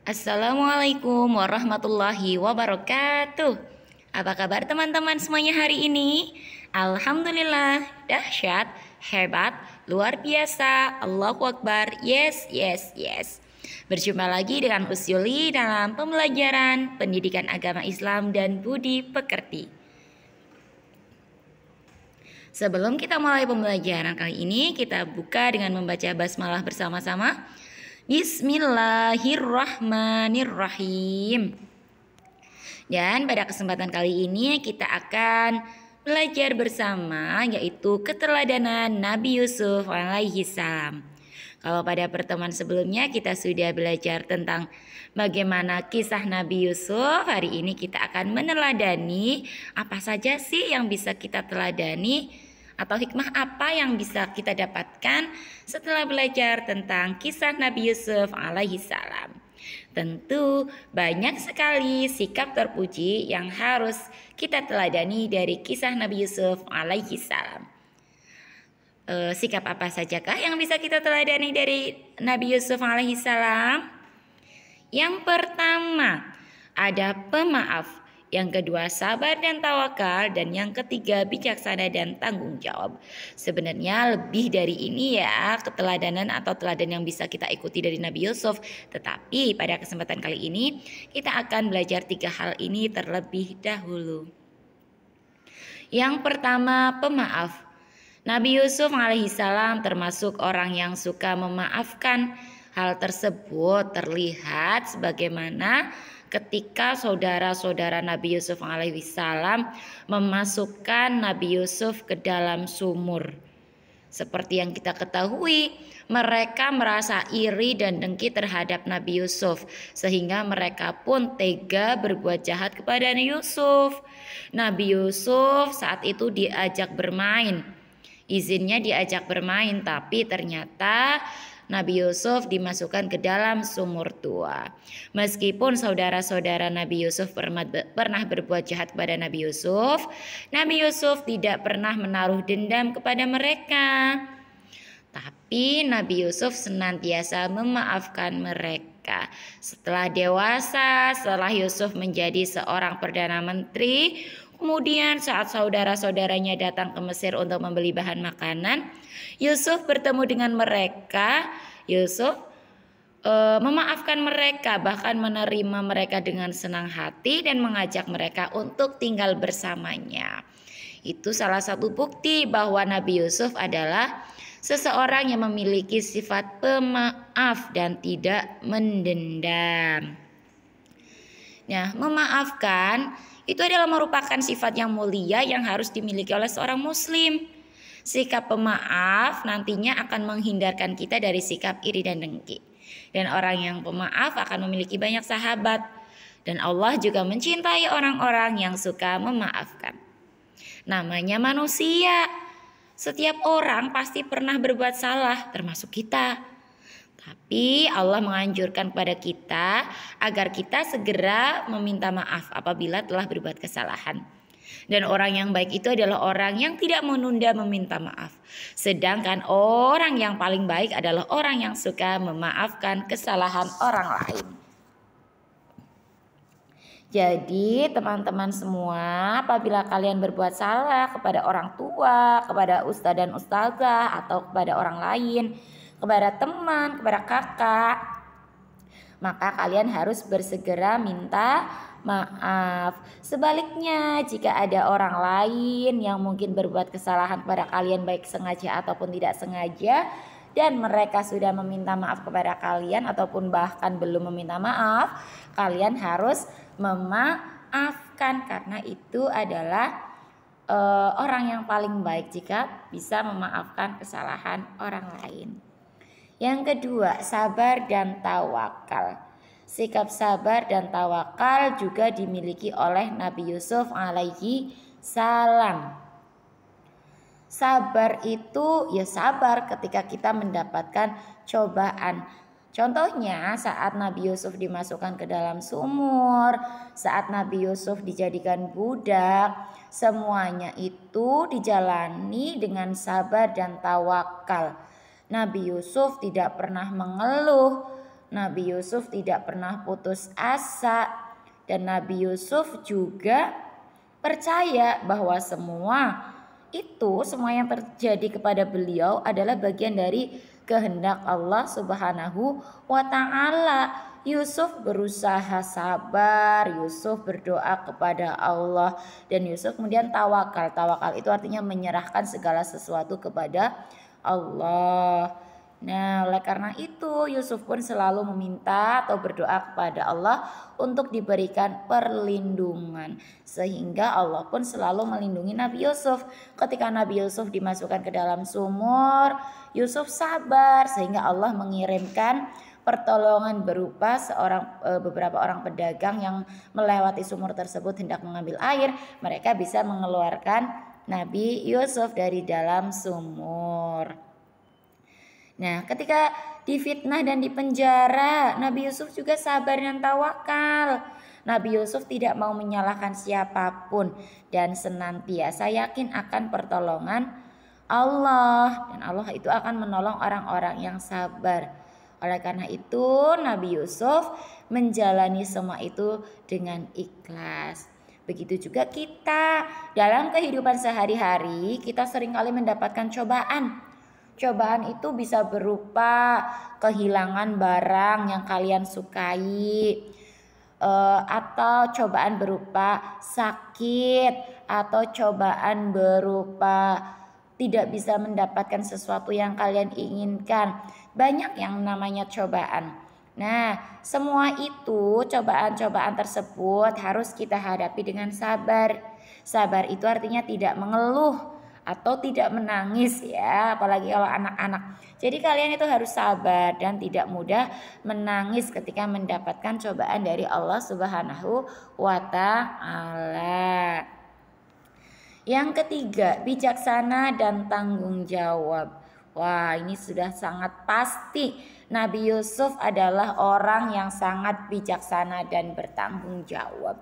Assalamualaikum warahmatullahi wabarakatuh. Apa kabar teman-teman semuanya hari ini? Alhamdulillah, dahsyat, hebat, luar biasa, Allahu Akbar, yes, yes, yes. Berjumpa lagi dengan Usyuli dalam pembelajaran pendidikan agama Islam dan budi pekerti. Sebelum kita mulai pembelajaran kali ini, kita buka dengan membaca basmalah bersama-sama. Bismillahirrahmanirrahim. Dan pada kesempatan kali ini kita akan belajar bersama yaitu keteladanan Nabi Yusuf alaihi salam. Kalau pada pertemuan sebelumnya kita sudah belajar tentang bagaimana kisah Nabi Yusuf, hari ini kita akan meneladani apa saja sih yang bisa kita teladani atau hikmah apa yang bisa kita dapatkan setelah belajar tentang kisah Nabi Yusuf alaihi salam. Tentu banyak sekali sikap terpuji yang harus kita teladani dari kisah Nabi Yusuf alaihi salam. Sikap apa sajakah yang bisa kita teladani dari Nabi Yusuf alaihi salam? Yang pertama, ada pemaaf. Yang kedua, sabar dan tawakal. Dan yang ketiga, bijaksana dan tanggung jawab. Sebenarnya lebih dari ini ya, keteladanan atau teladan yang bisa kita ikuti dari Nabi Yusuf. Tetapi pada kesempatan kali ini, kita akan belajar 3 hal ini terlebih dahulu. Yang pertama, pemaaf. Nabi Yusuf alaihissalam termasuk orang yang suka memaafkan. Hal tersebut terlihat sebagaimana ketika saudara-saudara Nabi Yusuf alaihissalam memasukkan Nabi Yusuf ke dalam sumur. Seperti yang kita ketahui, mereka merasa iri dan dengki terhadap Nabi Yusuf, sehingga mereka pun tega berbuat jahat kepada Nabi Yusuf. Nabi Yusuf saat itu diajak bermain. Izinnya diajak bermain, tapi ternyata Nabi Yusuf dimasukkan ke dalam sumur tua. Meskipun saudara-saudara Nabi Yusuf pernah berbuat jahat kepada Nabi Yusuf tidak pernah menaruh dendam kepada mereka. Tapi Nabi Yusuf senantiasa memaafkan mereka. Setelah dewasa, setelah Yusuf menjadi seorang perdana menteri, kemudian saat saudara-saudaranya datang ke Mesir untuk membeli bahan makanan, Yusuf bertemu dengan mereka. Yusuf memaafkan mereka, bahkan menerima mereka dengan senang hati dan mengajak mereka untuk tinggal bersamanya. Itu salah satu bukti bahwa Nabi Yusuf adalah seseorang yang memiliki sifat pemaaf dan tidak mendendam. Nah, memaafkan itu adalah merupakan sifat yang mulia yang harus dimiliki oleh seorang muslim. Sikap pemaaf nantinya akan menghindarkan kita dari sikap iri dan dengki. Dan orang yang pemaaf akan memiliki banyak sahabat. Dan Allah juga mencintai orang-orang yang suka memaafkan. Namanya manusia. Setiap orang pasti pernah berbuat salah, termasuk kita. Tapi Allah menganjurkan kepada kita agar kita segera meminta maaf apabila telah berbuat kesalahan. Dan orang yang baik itu adalah orang yang tidak menunda meminta maaf. Sedangkan orang yang paling baik adalah orang yang suka memaafkan kesalahan orang lain. Jadi teman-teman semua, apabila kalian berbuat salah kepada orang tua, kepada ustadz dan ustazah, atau kepada orang lain, kepada teman, kepada kakak, maka kalian harus bersegera minta maaf. Sebaliknya, jika ada orang lain yang mungkin berbuat kesalahan kepada kalian baik sengaja ataupun tidak sengaja, dan mereka sudah meminta maaf kepada kalian ataupun bahkan belum meminta maaf, kalian harus memaafkan, karena itu adalah orang yang paling baik jika bisa memaafkan kesalahan orang lain. Yang kedua, sabar dan tawakal. Sikap sabar dan tawakal juga dimiliki oleh Nabi Yusuf alaihi salam. Sabar itu ya sabar ketika kita mendapatkan cobaan. Contohnya saat Nabi Yusuf dimasukkan ke dalam sumur, saat Nabi Yusuf dijadikan budak, semuanya itu dijalani dengan sabar dan tawakal. Nabi Yusuf tidak pernah mengeluh, Nabi Yusuf tidak pernah putus asa, dan Nabi Yusuf juga percaya bahwa semua yang terjadi kepada beliau adalah bagian dari kehendak Allah Subhanahu wa taala. Yusuf berusaha sabar, Yusuf berdoa kepada Allah, dan Yusuf kemudian tawakal. Tawakal itu artinya menyerahkan segala sesuatu kepada Allah. Nah, oleh karena itu Yusuf pun selalu meminta atau berdoa kepada Allah untuk diberikan perlindungan, sehingga Allah pun selalu melindungi Nabi Yusuf. Ketika Nabi Yusuf dimasukkan ke dalam sumur, Yusuf sabar sehingga Allah mengirimkan pertolongan berupa beberapa orang pedagang yang melewati sumur tersebut hendak mengambil air. Mereka bisa mengeluarkan Nabi Yusuf dari dalam sumur. Nah, ketika difitnah dan dipenjara, Nabi Yusuf juga sabar dan tawakal. Nabi Yusuf tidak mau menyalahkan siapapun dan senantiasa yakin akan pertolongan Allah, dan Allah itu akan menolong orang-orang yang sabar. Oleh karena itu Nabi Yusuf menjalani semua itu dengan ikhlas. Begitu juga kita dalam kehidupan sehari-hari, kita seringkali mendapatkan cobaan. Cobaan itu bisa berupa kehilangan barang yang kalian sukai, atau cobaan berupa sakit, atau cobaan berupa tidak bisa mendapatkan sesuatu yang kalian inginkan. Banyak yang namanya cobaan. Nah, semua itu cobaan-cobaan tersebut harus kita hadapi dengan sabar. Sabar itu artinya tidak mengeluh atau tidak menangis ya, apalagi kalau anak-anak. Jadi kalian itu harus sabar dan tidak mudah menangis ketika mendapatkan cobaan dari Allah Subhanahu wa taala. Yang ketiga, bijaksana dan tanggung jawab. Wah, ini sudah sangat pasti Nabi Yusuf adalah orang yang sangat bijaksana dan bertanggung jawab.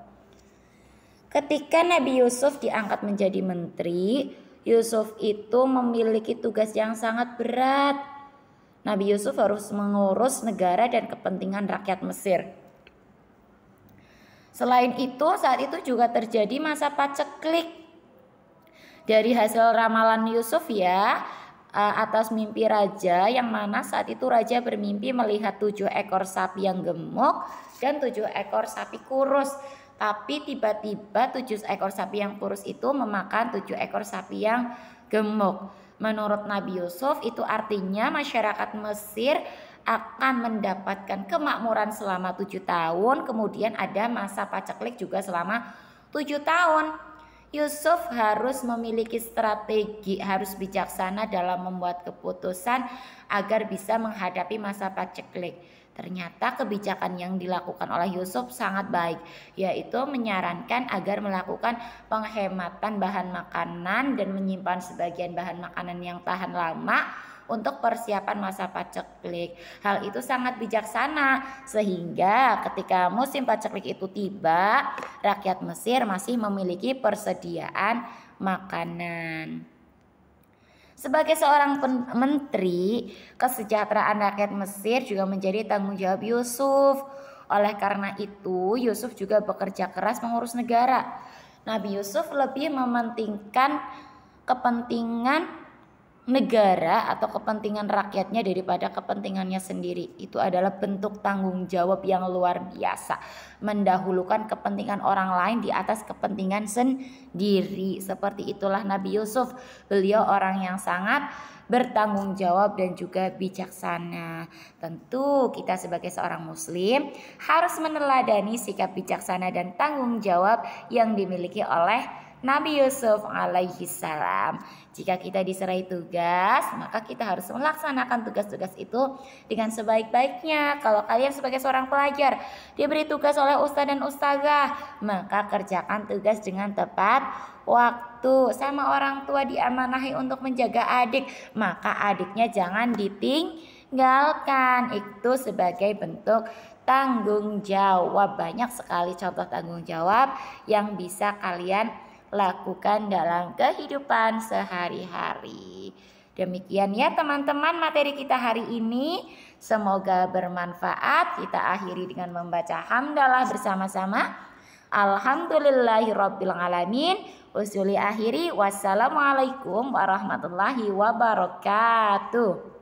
Ketika Nabi Yusuf diangkat menjadi menteri, Yusuf itu memiliki tugas yang sangat berat. Nabi Yusuf harus mengurus negara dan kepentingan rakyat Mesir. Selain itu, saat itu juga terjadi masa paceklik. Dari hasil ramalan Yusuf ya, atas mimpi raja, yang mana saat itu raja bermimpi melihat 7 ekor sapi yang gemuk dan 7 ekor sapi kurus. Tapi tiba-tiba 7 ekor sapi yang kurus itu memakan 7 ekor sapi yang gemuk. Menurut Nabi Yusuf itu artinya masyarakat Mesir akan mendapatkan kemakmuran selama 7 tahun. Kemudian ada masa paceklik juga selama 7 tahun. Yusuf harus memiliki strategi, harus bijaksana dalam membuat keputusan agar bisa menghadapi masa paceklik. Ternyata kebijakan yang dilakukan oleh Yusuf sangat baik, yaitu menyarankan agar melakukan penghematan bahan makanan dan menyimpan sebagian bahan makanan yang tahan lama untuk persiapan masa paceklik. Hal itu sangat bijaksana sehingga ketika musim paceklik itu tiba, rakyat Mesir masih memiliki persediaan makanan. Sebagai seorang menteri, kesejahteraan rakyat Mesir juga menjadi tanggung jawab Yusuf. Oleh karena itu, Yusuf juga bekerja keras mengurus negara. Nabi Yusuf lebih mementingkan kepentingan negara atau kepentingan rakyatnya daripada kepentingannya sendiri. Itu adalah bentuk tanggung jawab yang luar biasa, mendahulukan kepentingan orang lain di atas kepentingan sendiri. Seperti itulah Nabi Yusuf. Beliau orang yang sangat bertanggung jawab dan juga bijaksana. Tentu kita sebagai seorang muslim harus meneladani sikap bijaksana dan tanggung jawab yang dimiliki oleh Nabi Yusuf alaihi salam. Jika kita diserahi tugas, maka kita harus melaksanakan tugas-tugas itu dengan sebaik-baiknya. Kalau kalian sebagai seorang pelajar diberi tugas oleh ustadz dan ustazah, maka kerjakan tugas dengan tepat waktu. Sama orang tua diamanahi untuk menjaga adik, maka adiknya jangan ditinggalkan. Itu sebagai bentuk tanggung jawab. Banyak sekali contoh tanggung jawab yang bisa kalian lakukan dalam kehidupan sehari-hari. Demikian ya teman-teman materi kita hari ini. Semoga bermanfaat. Kita akhiri dengan membaca hamdalah bersama-sama. Alhamdulillahirabbil alamin. Usuli akhiri. Wassalamualaikum warahmatullahi wabarakatuh.